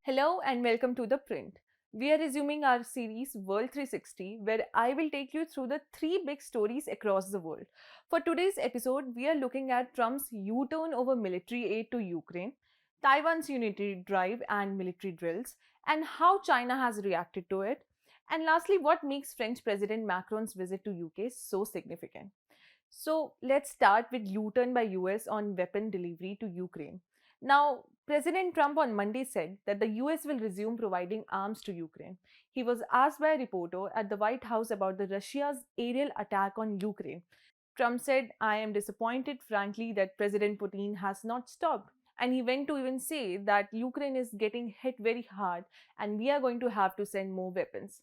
Hello and welcome to The Print. We are resuming our series World 360, where I will take you through the three big stories across the world. For today's episode, we are looking at Trump's U turn over military aid to Ukraine, Taiwan's unity drive and military drills, and how China has reacted to it. And lastly, what makes French President Macron's visit to UK so significant. So let's start with U-turn by US on weapon delivery to Ukraine. Now, President Trump on Monday said that the US will resume providing arms to Ukraine. He was asked by a reporter at the White House about the Russia's aerial attack on Ukraine. Trump said, "I am disappointed, frankly, that President Putin has not stopped." And he went to even say that Ukraine is getting hit very hard and we are going to have to send more weapons.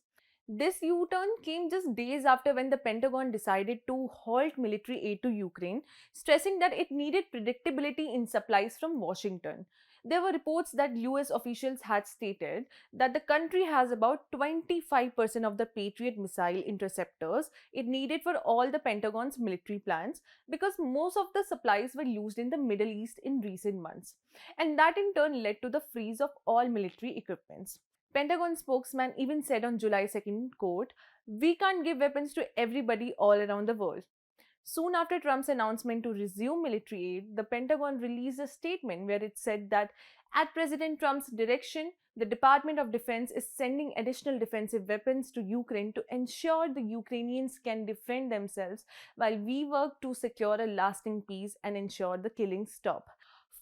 This U turn came just days after when the Pentagon decided to halt military aid to Ukraine, stressing that it needed predictability in supplies from Washington. There were reports that US officials had stated that the country has about 25% of the Patriot missile interceptors it needed for all the Pentagon's military plans because most of the supplies were used in the Middle East in recent months. And that in turn led to the freeze of all military equipments. Pentagon spokesman even said on July 2nd, quote, "We can't give weapons to everybody all around the world." Soon after Trump's announcement to resume military aid, the Pentagon released a statement where it said that at President Trump's direction, the Department of Defense is sending additional defensive weapons to Ukraine to ensure the Ukrainians can defend themselves while we work to secure a lasting peace and ensure the killings stop.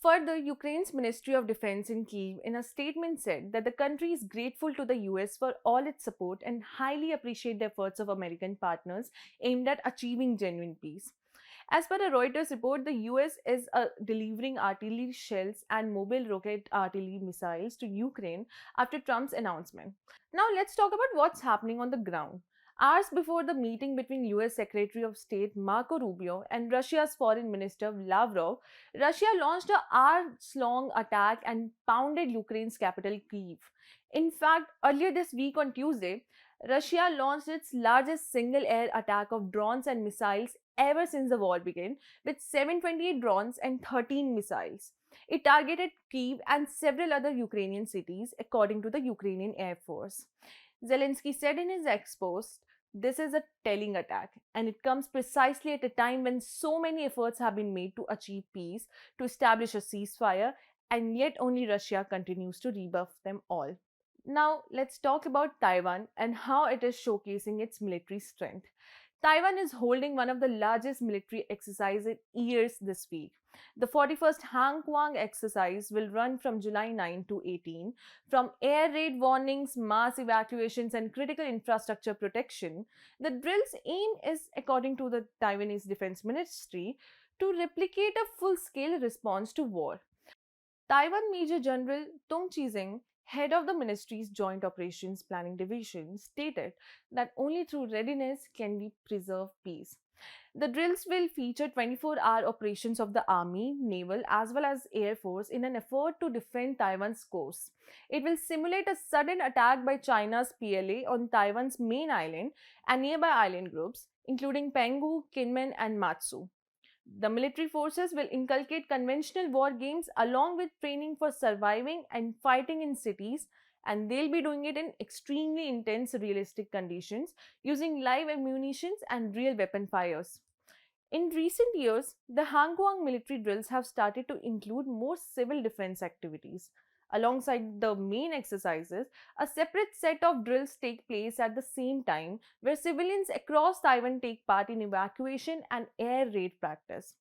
Further, Ukraine's Ministry of Defense in Kyiv in a statement said that the country is grateful to the US for all its support and highly appreciate the efforts of American partners aimed at achieving genuine peace. As per a Reuters report, the US is delivering artillery shells and mobile rocket artillery missiles to Ukraine after Trump's announcement. Now, let's talk about what's happening on the ground. Hours before the meeting between US Secretary of State Marco Rubio and Russia's Foreign Minister Lavrov, Russia launched a hours-long attack and pounded Ukraine's capital Kyiv. In fact, earlier this week on Tuesday, Russia launched its largest single air attack of drones and missiles ever since the war began, with 728 drones and 13 missiles. It targeted Kyiv and several other Ukrainian cities, according to the Ukrainian Air Force. Zelensky said in his ex post, "This is a telling attack, and it comes precisely at a time when so many efforts have been made to achieve peace, to establish a ceasefire, and yet only Russia continues to rebuff them all." Now, let's talk about Taiwan and how it is showcasing its military strength. Taiwan is holding one of the largest military exercises in years this week. The 41st Hang Kuang exercise will run from July 9 to 18. From air raid warnings, mass evacuations, and critical infrastructure protection, the drill's aim is, according to the Taiwanese Defense Ministry, to replicate a full-scale response to war. Taiwan Major General Tung Chizing, head of the ministry's Joint Operations Planning Division, stated that only through readiness can we preserve peace. The drills will feature 24-hour operations of the Army, Naval, as well as Air Force in an effort to defend Taiwan's coast. It will simulate a sudden attack by China's PLA on Taiwan's main island and nearby island groups, including Penghu, Kinmen, and Matsu. The military forces will inculcate conventional war games along with training for surviving and fighting in cities, and they'll be doing it in extremely intense realistic conditions using live ammunition and real weapon fires. In recent years, the Hangguang military drills have started to include more civil defense activities. Alongside the main exercises, a separate set of drills take place at the same time where civilians across Taiwan take part in evacuation and air raid practice.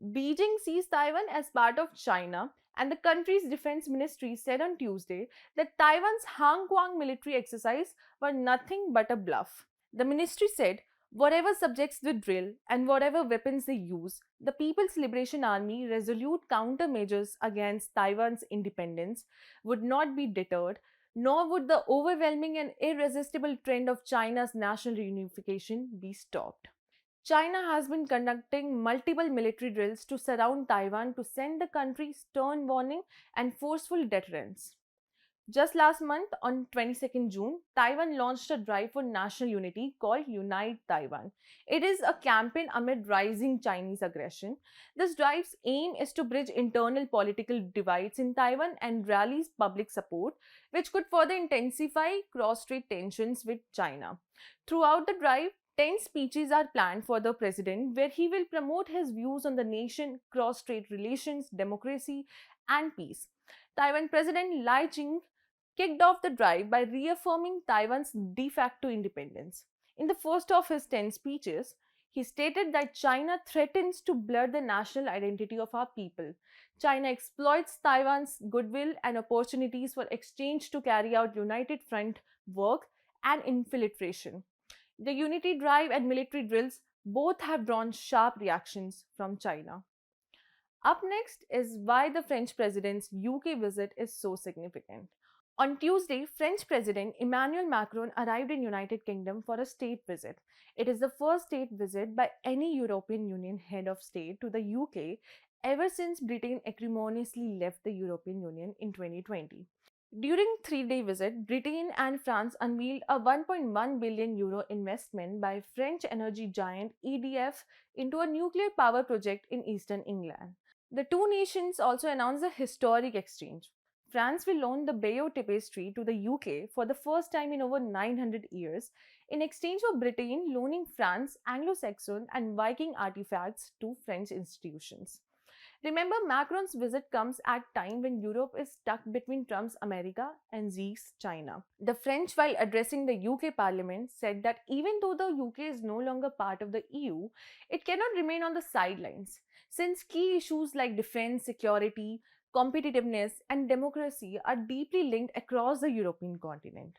Beijing sees Taiwan as part of China, and the country's defense ministry said on Tuesday that Taiwan's Hangguang military exercise were nothing but a bluff. The ministry said, "Whatever subjects the drill and whatever weapons they use, the People's Liberation Army resolute countermeasures against Taiwan's independence would not be deterred, nor would the overwhelming and irresistible trend of China's national reunification be stopped." China has been conducting multiple military drills to surround Taiwan to send the country stern warning and forceful deterrence. Just last month, on 22nd June, Taiwan launched a drive for national unity called Unite Taiwan. It is a campaign amid rising Chinese aggression. This drive's aim is to bridge internal political divides in Taiwan and rallies public support, which could further intensify cross-strait tensions with China. Throughout the drive, 10 speeches are planned for the president, where he will promote his views on the nation, cross-strait relations, democracy, and peace. Taiwan President Lai Ching kicked off the drive by reaffirming Taiwan's de facto independence. In the first of his 10 speeches, he stated that China threatens to blur the national identity of our people. China exploits Taiwan's goodwill and opportunities for exchange to carry out United Front work and infiltration. The unity drive and military drills both have drawn sharp reactions from China. Up next is why the French president's UK visit is so significant. On Tuesday, French President Emmanuel Macron arrived in United Kingdom for a state visit. It is the first state visit by any European Union head of state to the UK ever since Britain acrimoniously left the European Union in 2020. During 3-day visit, Britain and France unveiled a 1.1 billion euro investment by French energy giant EDF into a nuclear power project in eastern England. The two nations also announced a historic exchange. France will loan the Bayeux Tapestry to the UK for the first time in over 900 years, in exchange for Britain loaning France Anglo-Saxon and Viking artifacts to French institutions. Remember, Macron's visit comes at a time when Europe is stuck between Trump's America and Xi's China. The French, while addressing the UK Parliament, said that even though the UK is no longer part of the EU, it cannot remain on the sidelines, since key issues like defense, security, competitiveness, and democracy are deeply linked across the European continent.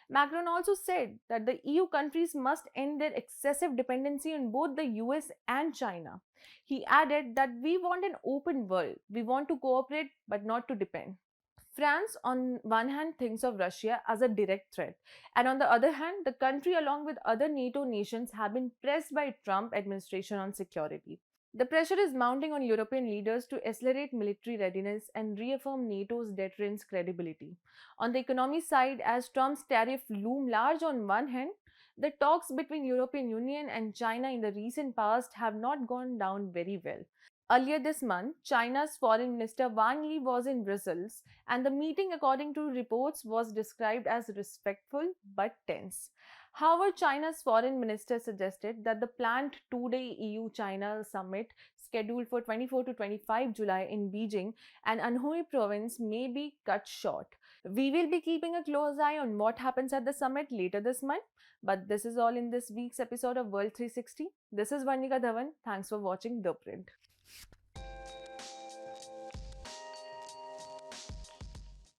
Macron also said that the EU countries must end their excessive dependency on both the US and China. He added that we want an open world, we want to cooperate but not to depend. France, on one hand, thinks of Russia as a direct threat, and on the other hand, the country, along with other NATO nations, have been pressed by Trump administration on security. The pressure is mounting on European leaders to accelerate military readiness and reaffirm NATO's deterrence credibility. On the economy side, as Trump's tariff loom large on one hand, the talks between European Union and China in the recent past have not gone down very well. Earlier this month, China's Foreign Minister Wang Yi was in Brussels, and the meeting, according to reports, was described as respectful but tense. However, China's foreign minister suggested that the planned 2-day EU China summit scheduled for 24 to 25 July in Beijing and Anhui province may be cut short. We will be keeping a close eye on what happens at the summit later this month. But this is all in this week's episode of World 360. This is Varnika Dhawan. Thanks for watching ThePrint.